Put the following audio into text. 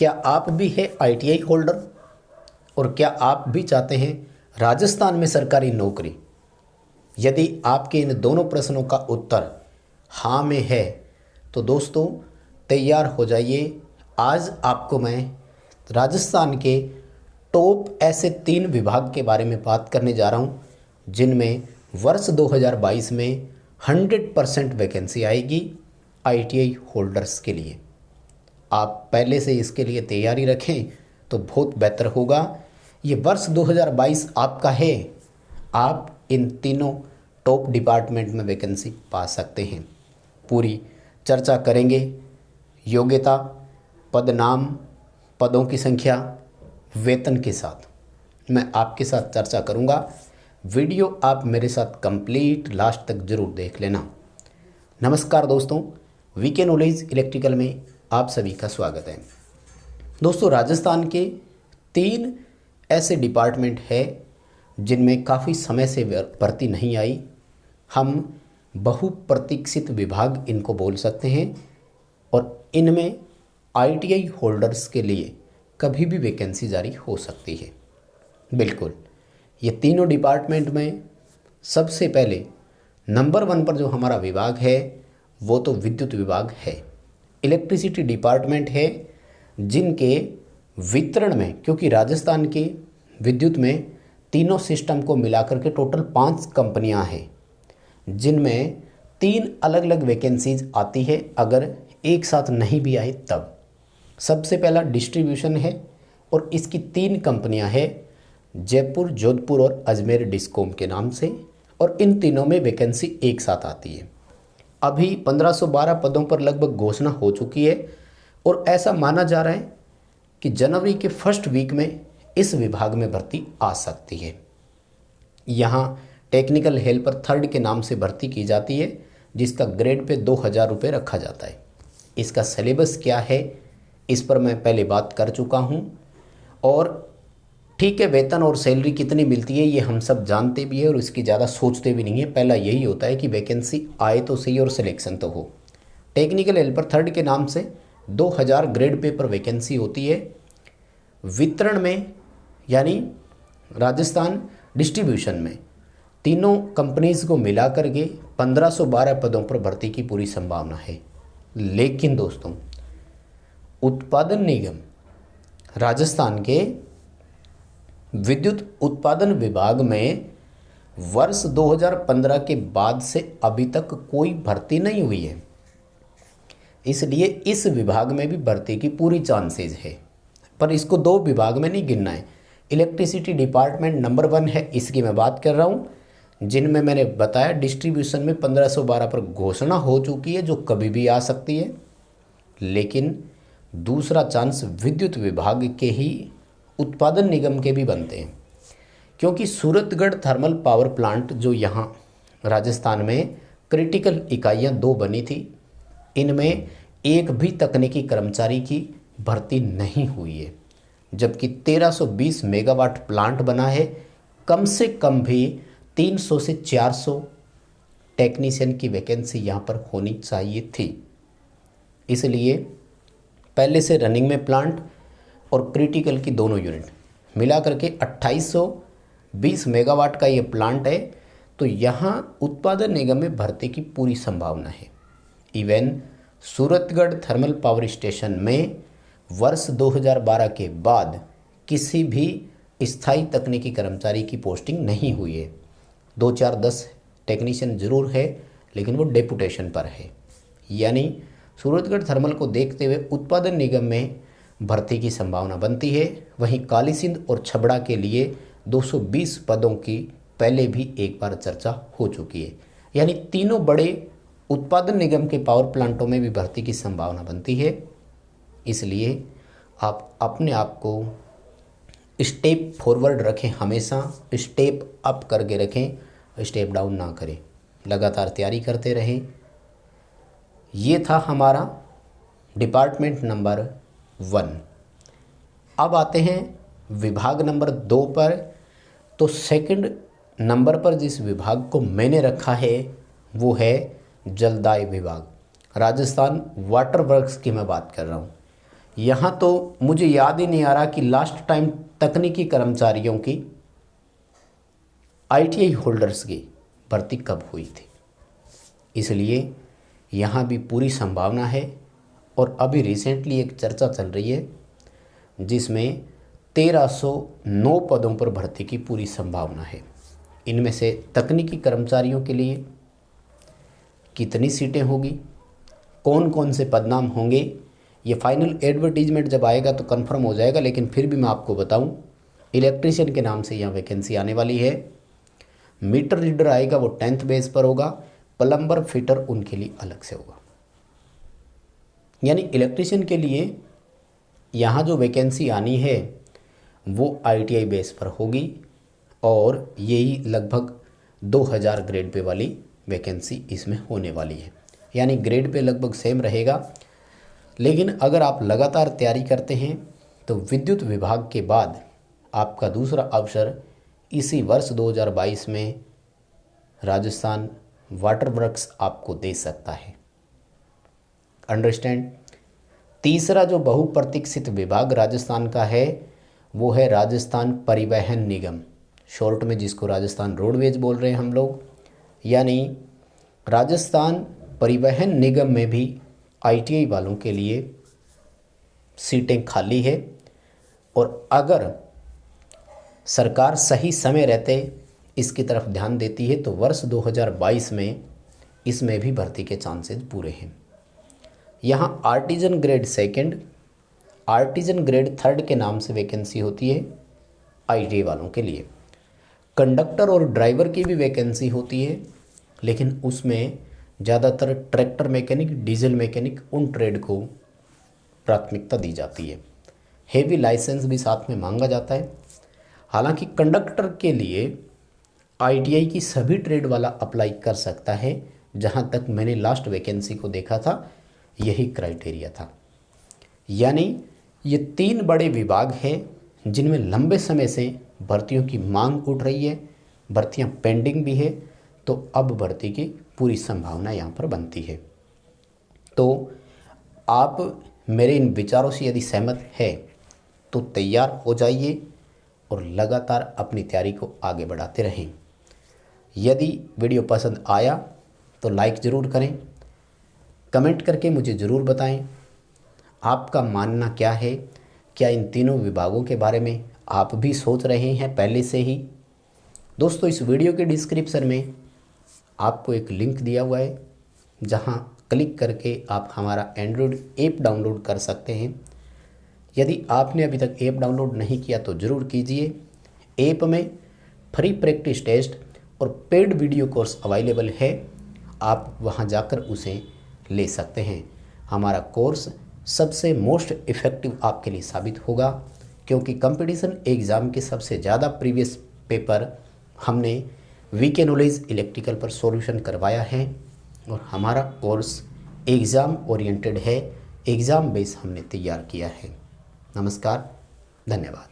क्या आप भी है आईटीआई होल्डर और क्या आप भी चाहते हैं राजस्थान में सरकारी नौकरी? यदि आपके इन दोनों प्रश्नों का उत्तर हाँ में है तो दोस्तों तैयार हो जाइए। आज आपको मैं राजस्थान के टॉप ऐसे 3 विभाग के बारे में बात करने जा रहा हूँ जिनमें वर्ष 2022 में 100% वैकेंसी आएगी आईटीआई होल्डर्स के लिए। आप पहले से इसके लिए तैयारी रखें तो बहुत बेहतर होगा। ये वर्ष 2022 आपका है। आप इन तीनों टॉप डिपार्टमेंट में वैकेंसी पा सकते हैं। पूरी चर्चा करेंगे। योग्यता, पद नाम, पदों की संख्या, वेतन के साथ मैं आपके साथ चर्चा करूंगा। वीडियो आप मेरे साथ कंप्लीट लास्ट तक जरूर देख लेना। नमस्कार दोस्तों, वीके नॉलेज इलेक्ट्रिकल में आप सभी का स्वागत है। दोस्तों, राजस्थान के 3 ऐसे डिपार्टमेंट है जिनमें काफ़ी समय से भर्ती नहीं आई। हम बहुप्रतीक्षित विभाग इनको बोल सकते हैं और इनमें आईटीआई होल्डर्स के लिए कभी भी वैकेंसी जारी हो सकती है। बिल्कुल, ये तीनों डिपार्टमेंट में सबसे पहले नंबर 1 पर जो हमारा विभाग है वो तो विद्युत विभाग है। इलेक्ट्रिसिटी डिपार्टमेंट है जिनके वितरण में, क्योंकि राजस्थान के विद्युत में तीनों सिस्टम को मिलाकर के टोटल 5 कंपनियां हैं जिनमें 3 अलग अलग वैकेंसीज आती है अगर एक साथ नहीं भी आए तब। सबसे पहला डिस्ट्रीब्यूशन है और इसकी 3 कंपनियां हैं, जयपुर, जोधपुर और अजमेर डिस्कॉम के नाम से, और इन तीनों में वैकेंसी एक साथ आती है। अभी 1512 पदों पर लगभग घोषणा हो चुकी है और ऐसा माना जा रहा है कि जनवरी के फर्स्ट वीक में इस विभाग में भर्ती आ सकती है। यहाँ टेक्निकल हेल्पर 3rd के नाम से भर्ती की जाती है जिसका ग्रेड पे 2000 रुपये रखा जाता है। इसका सिलेबस क्या है इस पर मैं पहले बात कर चुका हूँ। और ठीक है, वेतन और सैलरी कितनी मिलती है ये हम सब जानते भी है और इसकी ज़्यादा सोचते भी नहीं है। पहला यही होता है कि वैकेंसी आए तो सही और सिलेक्शन तो हो। टेक्निकल हेल्पर 3rd के नाम से 2000 ग्रेड पे पर वैकेंसी होती है। वितरण में यानी राजस्थान डिस्ट्रीब्यूशन में तीनों कंपनीज को मिला करके 1512 पदों पर भर्ती की पूरी संभावना है। लेकिन दोस्तों, उत्पादन निगम राजस्थान के विद्युत उत्पादन विभाग में वर्ष 2015 के बाद से अभी तक कोई भर्ती नहीं हुई है, इसलिए इस विभाग में भी भर्ती की पूरी चांसेज है। पर इसको 2 विभाग में नहीं गिनना है। इलेक्ट्रिसिटी डिपार्टमेंट नंबर 1 है, इसकी मैं बात कर रहा हूँ, जिनमें मैंने बताया डिस्ट्रीब्यूशन में 1512 पर घोषणा हो चुकी है जो कभी भी आ सकती है। लेकिन दूसरा चांस विद्युत विभाग के ही उत्पादन निगम के भी बनते हैं, क्योंकि सूरतगढ़ थर्मल पावर प्लांट जो यहाँ राजस्थान में क्रिटिकल इकाइयाँ 2 बनी थी, इनमें एक भी तकनीकी कर्मचारी की भर्ती नहीं हुई है, जबकि 1320 मेगावाट प्लांट बना है। कम से कम भी 300 से 400 टेक्नीशियन की वैकेंसी यहाँ पर होनी चाहिए थी। इसलिए पहले से रनिंग में प्लांट और क्रिटिकल की दोनों यूनिट मिला करके 2820 मेगावाट का ये प्लांट है, तो यहाँ उत्पादन निगम में भर्ती की पूरी संभावना है। Even Suratgarh thermal power station में वर्ष 2012 के बाद किसी भी स्थायी तकनीकी कर्मचारी की पोस्टिंग नहीं हुई है। 2-4-10 टेक्नीशियन ज़रूर है लेकिन वो डेपुटेशन पर है। यानी सूरतगढ़ थर्मल को देखते हुए उत्पादन निगम में भर्ती की संभावना बनती है। वहीं काली सिंध और छबड़ा के लिए 220 पदों की पहले भी एक बार चर्चा हो चुकी है। यानी तीनों बड़े उत्पादन निगम के पावर प्लांटों में भी भर्ती की संभावना बनती है। इसलिए आप अपने आप को स्टेप फॉरवर्ड रखें, हमेशा स्टेप अप करके रखें, स्टेप डाउन ना करें, लगातार तैयारी करते रहें। ये था हमारा डिपार्टमेंट नंबर 1। अब आते हैं विभाग नंबर 2 पर। तो सेकंड नंबर पर जिस विभाग को मैंने रखा है वो है जलदाय विभाग। राजस्थान वाटर वर्क्स की मैं बात कर रहा हूँ। यहाँ तो मुझे याद ही नहीं आ रहा कि लास्ट टाइम तकनीकी कर्मचारियों की ITI होल्डर्स की भर्ती कब हुई थी, इसलिए यहाँ भी पूरी संभावना है। और अभी रिसेंटली एक चर्चा चल रही है जिसमें 1309 पदों पर भर्ती की पूरी संभावना है। इनमें से तकनीकी कर्मचारियों के लिए कितनी सीटें होगी, कौन कौन से पदनाम होंगे, ये फाइनल एडवर्टीजमेंट जब आएगा तो कंफर्म हो जाएगा। लेकिन फिर भी मैं आपको बताऊं, इलेक्ट्रीशियन के नाम से यहाँ वैकेंसी आने वाली है। मीटर रीडर आएगा, वो 10th बेस पर होगा। प्लम्बर फिटर उनके लिए अलग से होगा। यानी इलेक्ट्रीशियन के लिए यहाँ जो वैकेंसी आनी है वो ITI बेस पर होगी और यही लगभग 2000 ग्रेड पे वाली वैकेंसी इसमें होने वाली है। यानी ग्रेड पे लगभग सेम रहेगा। लेकिन अगर आप लगातार तैयारी करते हैं तो विद्युत विभाग के बाद आपका दूसरा अवसर इसी वर्ष 2022 में राजस्थान वाटर वर्क्स आपको दे सकता है। अंडरस्टैंड। तीसरा जो बहुप्रतीक्षित विभाग राजस्थान का है वो है राजस्थान परिवहन निगम, शॉर्ट में जिसको राजस्थान रोडवेज बोल रहे हैं हम लोग। यानी राजस्थान परिवहन निगम में भी ITI वालों के लिए सीटें खाली है। और अगर सरकार सही समय रहते इसकी तरफ ध्यान देती है तो वर्ष 2022 में इसमें भी भर्ती के चांसेस पूरे हैं। यहाँ आर्टिजन ग्रेड 2, आर्टिजन ग्रेड 3 के नाम से वैकेंसी होती है ITI वालों के लिए। कंडक्टर और ड्राइवर की भी वैकेंसी होती है, लेकिन उसमें ज़्यादातर ट्रैक्टर मैकेनिक, डीजल मैकेनिक, उन ट्रेड को प्राथमिकता दी जाती है। हेवी लाइसेंस भी साथ में मांगा जाता है। हालांकि कंडक्टर के लिए ITI की सभी ट्रेड वाला अप्लाई कर सकता है। जहां तक मैंने लास्ट वैकेंसी को देखा था यही क्राइटेरिया था। यानी ये 3 बड़े विभाग हैं जिनमें लंबे समय से भर्तियों की मांग उठ रही है, भर्तियां पेंडिंग भी है। तो अब भर्ती की पूरी संभावना यहाँ पर बनती है। तो आप मेरे इन विचारों से यदि सहमत है तो तैयार हो जाइए और लगातार अपनी तैयारी को आगे बढ़ाते रहें। यदि वीडियो पसंद आया तो लाइक ज़रूर करें, कमेंट करके मुझे ज़रूर बताएं आपका मानना क्या है। क्या इन तीनों विभागों के बारे में आप भी सोच रहे हैं पहले से ही? दोस्तों, इस वीडियो के डिस्क्रिप्शन में आपको एक लिंक दिया हुआ है जहां क्लिक करके आप हमारा एंड्रॉयड ऐप डाउनलोड कर सकते हैं। यदि आपने अभी तक ऐप डाउनलोड नहीं किया तो ज़रूर कीजिए। ऐप में फ्री प्रैक्टिस टेस्ट और पेड वीडियो कोर्स अवेलेबल है, आप वहां जाकर उसे ले सकते हैं। हमारा कोर्स सबसे मोस्ट इफ़ेक्टिव आपके लिए साबित होगा, क्योंकि कंपटीशन एग्ज़ाम के सबसे ज़्यादा प्रीवियस पेपर हमने वीके नॉलेज इलेक्ट्रिकल पर सॉल्यूशन करवाया है और हमारा कोर्स एग्ज़ाम ओरिएंटेड है, एग्ज़ाम बेस हमने तैयार किया है। नमस्कार, धन्यवाद।